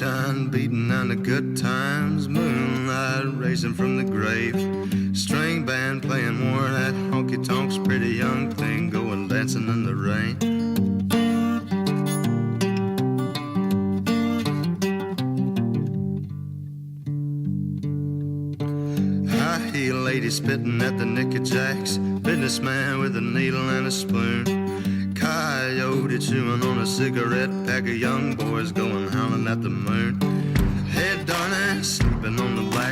Sunshine beating on the good times, moonlight racing from the grave, string band playing more of that honky-tonks, pretty young thing going dancing in the rain. High-heel lady spitting at the Nicky Jacks, businessman with a needle and a spoon, coyote chewing on a cigarette, pack of young boys going howling at the moon. Hey darling, sleeping on the black